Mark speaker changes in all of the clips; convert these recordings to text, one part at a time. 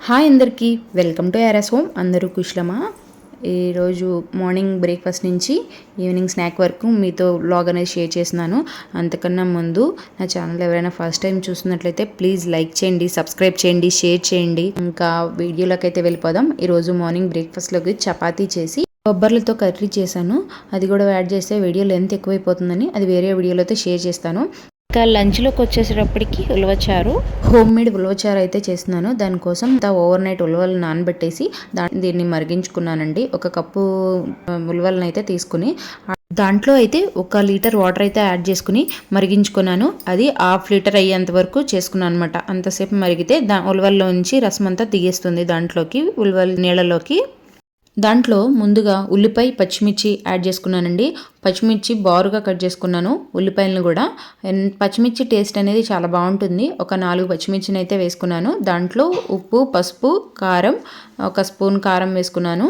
Speaker 1: Hi అందరికీ, welcome to RS home. అందరూ కుశలమా? ఈరోజు మార్నింగ్ బ్రేక్ఫాస్ట్ నుంచి ఈవినింగ్ స్నాక్ వరకు మీతో వ్లాగ్ అనేది షేర్ చేస్తున్నాను. అంతకన్నా ముందు నా ఛానల్ ఎవరైనా ఫస్ట్ టైం చూస్తున్నట్లయితే ప్లీజ్ లైక్ చేయండి, సబ్స్క్రైబ్ చేయండి, షేర్ చేయండి. ఇంకా వీడియోలోకి అయితే వెళ్ళిపోదాం. ఈరోజు మార్నింగ్ బ్రేక్ఫాస్ట్లోకి చపాతీ చేసి బొబ్బర్లతో కర్రీ చేశాను. అది కూడా యాడ్ చేస్తే వీడియో లెంత్ ఎక్కువైపోతుందని అది వేరే వీడియోలో అయితే షేర్ చేస్తాను. ఇంకా లంచ్లోకి వచ్చేసేటప్పటికి ఉలవచారు, హోమ్ మేడ్ ఉలవచారు అయితే చేస్తున్నాను. దానికోసం ఓవర్ నైట్ ఉలవలు నానబెట్టేసి దీన్ని మరిగించుకున్నానండి. 1 కప్పు ఉలవలను అయితే తీసుకుని దాంట్లో అయితే 1 లీటర్ వాటర్ అయితే యాడ్ చేసుకుని మరిగించుకున్నాను. అది 1/2 లీటర్ అయ్యేంత వరకు చేసుకున్నాను అనమాట. అంతసేపు మరిగితే ఉలవల్లో నుంచి రసం అంతా దిగేస్తుంది దాంట్లోకి, ఉలవల నీళ్ళలోకి. దాంట్లో ముందుగా ఉల్లిపాయ, పచ్చిమిర్చి యాడ్ చేసుకున్నానండి. పచ్చిమిర్చి బారుగా కట్ చేసుకున్నాను, ఉల్లిపాయలను కూడా. పచ్చిమిర్చి టేస్ట్ అనేది చాలా బాగుంటుంది. ఒక 4 పచ్చిమిర్చిని అయితే వేసుకున్నాను. దాంట్లో ఉప్పు, పసుపు, కారం, 1 స్పూన్ కారం వేసుకున్నాను.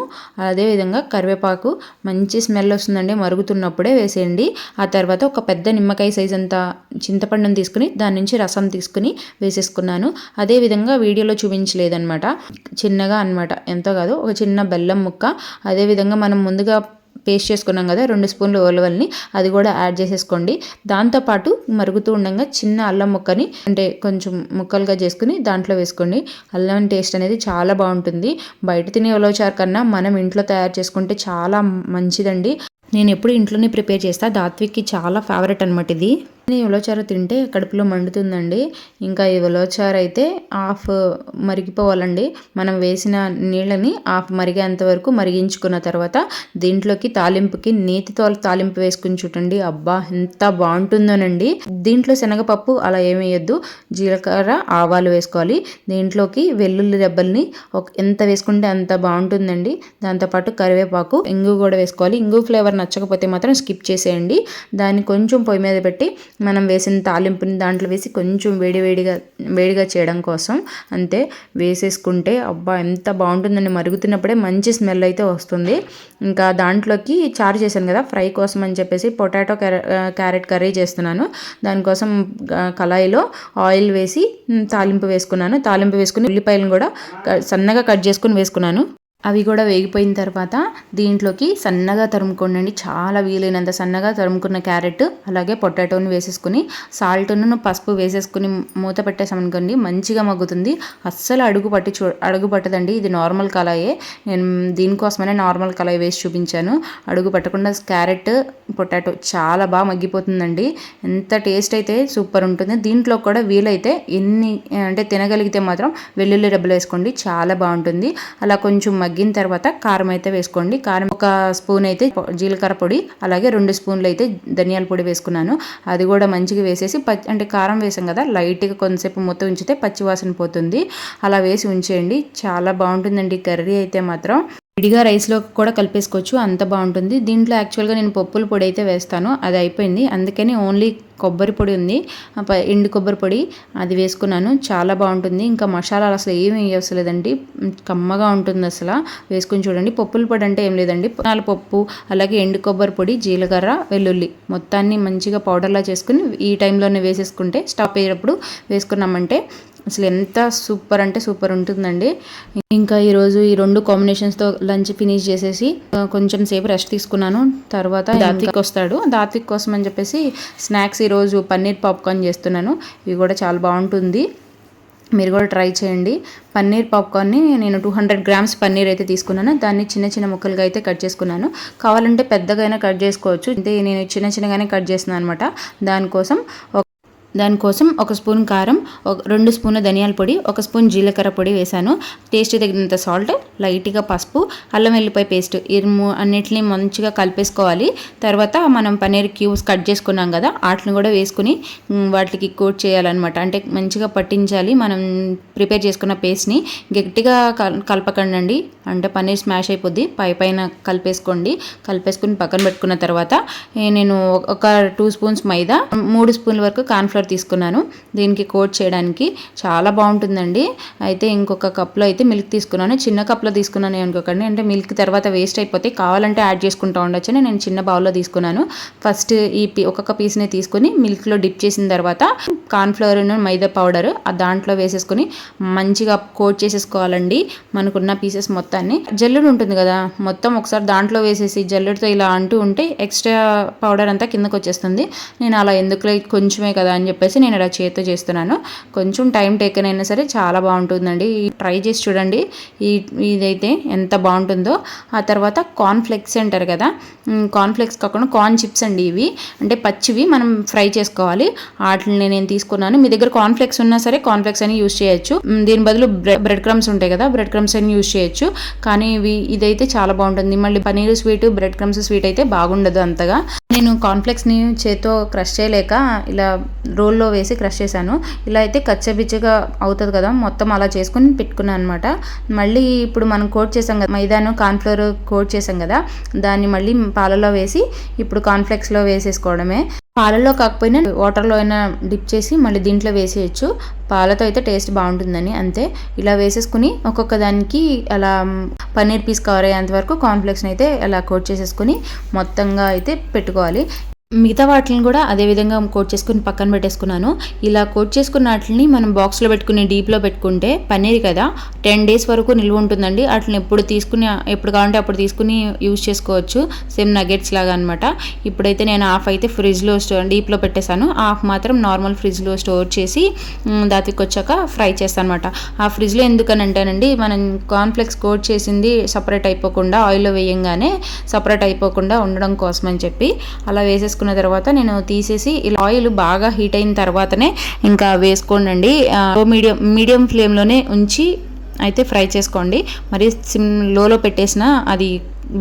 Speaker 1: అదేవిధంగా కరివేపాకు మంచి స్మెల్ వస్తుందండి, మరుగుతున్నప్పుడే వేసేయండి. ఆ తర్వాత ఒక పెద్ద నిమ్మకాయ సైజ్ అంతా చింతపండుని తీసుకుని దాని నుంచి రసం తీసుకుని వేసేసుకున్నాను. అదేవిధంగా వీడియోలో చూపించలేదనమాట, చిన్నగా అనమాట, ఎంతో కాదు, ఒక చిన్న బెల్లం ముక్క. అదేవిధంగా మనం ముందుగా పేస్ట్ చేసుకున్నాం కదా 2 స్పూన్లు ఉలవల్ని, అది కూడా యాడ్ చేసేసుకోండి. దాంతోపాటు మరుగుతూ ఉండగా చిన్న అల్లం ముక్కని అంటే కొంచెం ముక్కలుగా చేసుకుని దాంట్లో వేసుకోండి. అల్లం టేస్ట్ అనేది చాలా బాగుంటుంది. బయట తినే ఉలవచారు కన్నా మనం ఇంట్లో తయారు చేసుకుంటే చాలా మంచిదండి. నేను ఎప్పుడు ఇంట్లోనే ప్రిపేర్ చేస్తా. దాత్విక్కి చాలా ఫేవరెట్ అనమాట ఇది. ఈ ఉలవచారు తింటే కడుపులో మండుతుందండి. ఇంకా ఈ ఉలవచారు అయితే హాఫ్ మరిగిపోవాలండి. మనం వేసిన నీళ్ళని హాఫ్ మరిగేంత వరకు మరిగించుకున్న తర్వాత దీంట్లోకి తాలింపుకి నేతితో తాలింపు వేసుకుని చూడండి, అబ్బా ఎంత బాగుంటుందోనండి. దీంట్లో శనగపప్పు అలా ఏమి వేయద్దు, జీలకర్ర, ఆవాలు వేసుకోవాలి. దీంట్లోకి వెల్లుల్లి రెబ్బల్ని ఎంత వేసుకుంటే అంత బాగుంటుందండి. దాంతోపాటు కరివేపాకు, ఇంగు కూడా వేసుకోవాలి. ఇంగు ఫ్లేవర్ నచ్చకపోతే మాత్రం స్కిప్ చేసేయండి. దాన్ని కొంచెం పొయ్యి మీద పెట్టి మనం వేసిన తాలింపుని దాంట్లో వేసి కొంచెం వేడిగా చేయడం కోసం అంతే వేసేసుకుంటే అబ్బా ఎంత బాగుంటుందండి. మరుగుతున్నప్పుడే మంచి స్మెల్ అయితే వస్తుంది. ఇంకా దాంట్లోకి చారు చేశాను కదా ఫ్రై కోసం అని చెప్పేసి పొటాటో క్యారెట్ కర్రీ చేస్తున్నాను. దానికోసం కళాయిలో ఆయిల్ వేసి తాలింపు వేసుకున్నాను. తాలింపు వేసుకుని ఉల్లిపాయలను కూడా సన్నగా కట్ చేసుకుని వేసుకున్నాను. అవి కూడా వేగిపోయిన తర్వాత దీంట్లోకి సన్నగా తరుముకోండి, చాలా వీలైనంత సన్నగా తరుముకున్న క్యారెట్ అలాగే పొటాటోని వేసేసుకుని సాల్ట్ను, పసుపు వేసేసుకుని మూత పెట్టేసామనుకోండి మంచిగా మగ్గుతుంది. అస్సలు అడుగు పట్టదండి. ఇది నార్మల్ కళాయే, నేను దీనికోసమనే నార్మల్ కళాయి వేసి చూపించాను. అడుగు పట్టకుండా క్యారెట్, పొటాటో చాలా బాగా మగ్గిపోతుందండి. ఎంత టేస్ట్ అయితే సూపర్ ఉంటుంది. దీంట్లో కూడా వీలైతే అంటే తినగలిగితే మాత్రం వెల్లుల్లి రెబ్బలు వేసుకోండి, చాలా బాగుంటుంది. అలా కొంచెం మగ్గిన తర్వాత కారం అయితే వేసుకోండి. కారం 1 స్పూన్ అయితే జీలకర్ర పొడి, అలాగే 2 స్పూన్లు అయితే ధనియాల పొడి వేసుకున్నాను. అది కూడా మంచిగా వేసేసి అంటే కారం వేసాం కదా లైట్గా కొంతసేపు మూత ఉంచితే పచ్చివాసన పోతుంది. అలా వేసి ఉంచేయండి, చాలా బాగుంటుందండి కర్రీ అయితే మాత్రం. విడిగా రైస్లో కూడా కలిపేసుకోవచ్చు, అంత బాగుంటుంది. దీంట్లో యాక్చువల్గా నేను పప్పుల పొడి అయితే వేస్తాను, అది అయిపోయింది. అందుకని ఓన్లీ కొబ్బరి పొడి ఉంది, ఎండు కొబ్బరి పొడి, అది వేసుకున్నాను. చాలా బాగుంటుంది. ఇంకా మసాలాలు అసలు ఏమి వేయవసలేదండి, కమ్మగా ఉంటుంది అసలు. వేసుకుని చూడండి. పప్పుల పొడి అంటే ఏం లేదండి, పప్పు అలాగే ఎండు కొబ్బరి పొడి, జీలకర్ర, వెల్లుల్లి మొత్తాన్ని మంచిగా పౌడర్లా చేసుకుని ఈ టైంలోనే వేసేసుకుంటే స్టవ్ అయ్యేటప్పుడు వేసుకున్నామంటే అసలు ఎంత సూపర్ అంటే సూపర్ ఉంటుందండి. ఇంకా ఈరోజు ఈ 2 కాంబినేషన్స్తో లంచ్ ఫినిష్ చేసేసి కొంచెం సేపు రెస్ట్ తీసుకున్నాను. తర్వాత దాత్విక్ వస్తాడు, దాత్విక్ కోసం అని చెప్పేసి స్నాక్స్ ఈరోజు పన్నీర్ పాప్కార్న్ చేస్తున్నాను. ఇవి కూడా చాలా బాగుంటుంది, మీరు కూడా ట్రై చేయండి. పన్నీర్ పాప్కార్న్ని నేను 200 గ్రామ్స్ పన్నీర్ అయితే తీసుకున్నాను. దాన్ని చిన్న చిన్న ముక్కలుగా అయితే కట్ చేసుకున్నాను. కావాలంటే పెద్దగా కట్ చేసుకోవచ్చు, అంటే నేను చిన్నగానే కట్ చేస్తున్నాను అనమాట. దానికోసం 1 స్పూన్ కారం, 2 స్పూన్ల ధనియాల పొడి, 1 స్పూన్ జీలకర్ర పొడి వేశాను. టేస్ట్ తగినంత సాల్ట్, లైట్గా పసుపు, అల్లం వెల్లిపాయ పేస్ట్, అన్నిటిని మంచిగా కలిపేసుకోవాలి. తర్వాత మనం పన్నీర్ క్యూబ్స్ కట్ చేసుకున్నాం కదా వాటిని కూడా వేసుకుని వాటికి కోట్ చేయాలన్నమాట. అంటే మంచిగా పట్టించాలి మనం ప్రిపేర్ చేసుకున్న పేస్ట్ని. గట్టిగా కలపకండి, అంటే పన్నీర్ స్మాష్ అయిపోద్ది. పైన కలిపేసుకుని పక్కన పెట్టుకున్న తర్వాత నేను ఒక 2 స్పూన్స్ మైదా, 3 స్పూన్ల వరకు కార్న్ఫ్లోర్ కార్న్ఫ్లవర్ తీసుకున్నాను దీనికి కోట్ చేయడానికి. చాలా బాగుంటుందండి. అయితే ఇంకొక కప్లో అయితే మిల్క్ తీసుకున్నాను. చిన్న కప్లో తీసుకున్నాను అనుకోకండి, అంటే మిల్క్ తర్వాత వేస్ట్ అయిపోతాయి, కావాలంటే యాడ్ చేసుకుంటూ ఉండొచ్చు. నేను చిన్న బౌల్లో తీసుకున్నాను. ఫస్ట్ ఈ ఒక్కొక్క పీస్ని తీసుకుని మిల్క్లో డిప్ చేసిన తర్వాత కార్న్ఫ్లవర్ మైదా పౌడర్ దాంట్లో వేసేసుకుని మంచిగా కోట్ చేసేసుకోవాలండి మనకున్న పీసెస్ మొత్తాన్ని. జల్లెడ ఉంటుంది కదా, మొత్తం ఒకసారి దాంట్లో వేసేసి జల్లెడతో ఇలా అంటూ ఉంటే ఎక్స్ట్రా పౌడర్ అంతా కిందకు వచ్చేస్తుంది. నేను అలా ఎందుకులే కొంచెమే కదా అని చెప్పేసి నేను ఇలా చేతితో చేస్తున్నాను. కొంచెం టైం టేకన్ అయినా సరే చాలా బాగుంటుందండి. ట్రై చేసి చూడండి. ఇదైతే ఎంత బాగుంటుందో. ఆ తర్వాత కార్న్ఫ్లెక్స్ అంటారు కదా, కార్న్ఫ్లెక్స్ కాకుండా కార్న్ చిప్స్ అండి. ఇవి అంటే పచ్చివి మనం ఫ్రై చేసుకోవాలి. వాటిని నేను తీసుకున్నాను. మీ దగ్గర కార్న్ఫ్లెక్స్ ఉన్నా సరే కార్న్ఫ్లెక్స్ అని యూజ్ చేయొచ్చు. దీని బదులు బ్రెడ్ క్రమ్స్ ఉంటాయి కదా, బ్రెడ్ క్రమ్స్ అని యూజ్ చేయొచ్చు. కానీ ఇదైతే చాలా బాగుంటుంది. మళ్ళీ paneer sweet, bread crumbs sweet అయితే బాగుండదు అంతగా. నేను కార్న్ఫ్లెక్స్ని చేత్తో క్రష్ చేయలేక ఇలా రోల్లో వేసి క్రష్ చేశాను. ఇలా అయితే కచ్చబిచ్చగా అవుతుంది కదా, మొత్తం అలా చేసుకుని పెట్టుకున్నాను అనమాట. మళ్ళీ ఇప్పుడు మనం కోట్ చేసాం కదా, మైదాను కార్న్ఫ్లవర్ కోట్ చేసాం కదా, దాన్ని మళ్ళీ పాలలో వేసి ఇప్పుడు కార్న్ఫ్లెక్స్లో వేసేసుకోవడమే. పాలలో కాకపోయినా వాటర్లో అయినా డిప్ చేసి మళ్ళీ దీంట్లో వేసేయచ్చు. పాలతో అయితే టేస్ట్ బాగుంటుందని అంతే. ఇలా వేసేసుకుని ఒక్కొక్క దానికి అలా పన్నీర్ పీస్ కవర్ అయ్యేంత వరకు కార్న్ఫ్లెక్స్ని అయితే అలా కోట్ చేసేసుకుని మొత్తంగా అయితే పెట్టుకోవాలి. మిగతా వాటిని కూడా అదేవిధంగా కోట్ చేసుకుని పక్కన పెట్టేసుకున్నాను. ఇలా కోట్ చేసుకున్న వాటిని మనం బాక్స్లో పెట్టుకుని డీప్లో పెట్టుకుంటే పన్నీర్ కదా 10 days వరకు నిల్వ ఉంటుందండి. వాటిని ఎప్పుడు కావాలంటే అప్పుడు తీసుకుని యూజ్ చేసుకోవచ్చు. సేమ్ నగెట్స్ లాగా అనమాట. ఇప్పుడైతే నేను హాఫ్ అయితే ఫ్రిడ్జ్లో డీప్లో పెట్టేశాను, హాఫ్ మాత్రం నార్మల్ ఫ్రిడ్జ్లో స్టోర్ చేసి దానికి వచ్చాక ఫ్రై చేస్తాను అనమాట. ఆ ఫ్రిడ్జ్లో ఎందుకని అంటానండి, మనం కార్న్ఫ్లెక్స్ కోట్ చేసింది సపరేట్ అయిపోకుండా, ఆయిల్లో వేయంగానే సపరేట్ అయిపోకుండా ఉండడం కోసం అని చెప్పి అలా వేసేసుకున్న తర్వాత నేను తీసేసి ఇలా ఆయిల్ బాగా హీట్ అయిన తర్వాతనే ఇంకా వేసుకోండి. మీడియం ఫ్లేమ్లోనే ఉంచి అయితే ఫ్రై చేసుకోండి. మరి లోలో పెట్టేసిన అది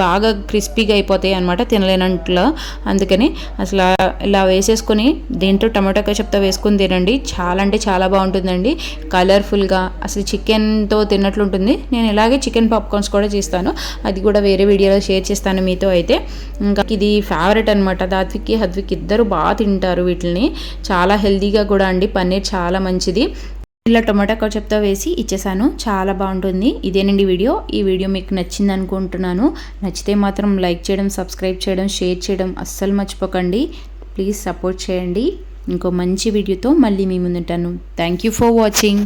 Speaker 1: బాగా క్రిస్పీగా అయిపోతాయి అనమాట, తినలేనట్లు. అందుకని అసలు ఇలా వేసేసుకొని దీంట్లో టమాటో కెచప్తో వేసుకొని తినండి. చాలా అంటే చాలా బాగుంటుందండి. కలర్ఫుల్గా అసలు చికెన్తో తిన్నట్లు ఉంటుంది. నేను ఇలాగే చికెన్ పాప్కార్న్స్ కూడా చేస్తాను, అది కూడా వేరే వీడియోలో షేర్ చేస్తాను మీతో. అయితే ఇంకా ఇది ఫేవరెట్ అనమాట. దాత్విక్కి హద్విక్ ఇద్దరు బాగా తింటారు వీటిని. చాలా హెల్తీగా కూడా అండి, పన్నీర్ చాలా మంచిది. ఇలా టొమాటో కెచప్తో వేసి ఇచ్చేసాను, చాలా బాగుంటుంది. ఇదేనండి వీడియో. ఈ వీడియో మీకు నచ్చింది అనుకుంటున్నాను. నచ్చితే మాత్రం లైక్ చేయడం, సబ్స్క్రైబ్ చేయడం, షేర్ చేయడం అస్సలు మర్చిపోకండి. ప్లీజ్ సపోర్ట్ చేయండి. ఇంకో మంచి వీడియోతో మళ్ళీ మీ ముందుంటాను. Thank you for watching.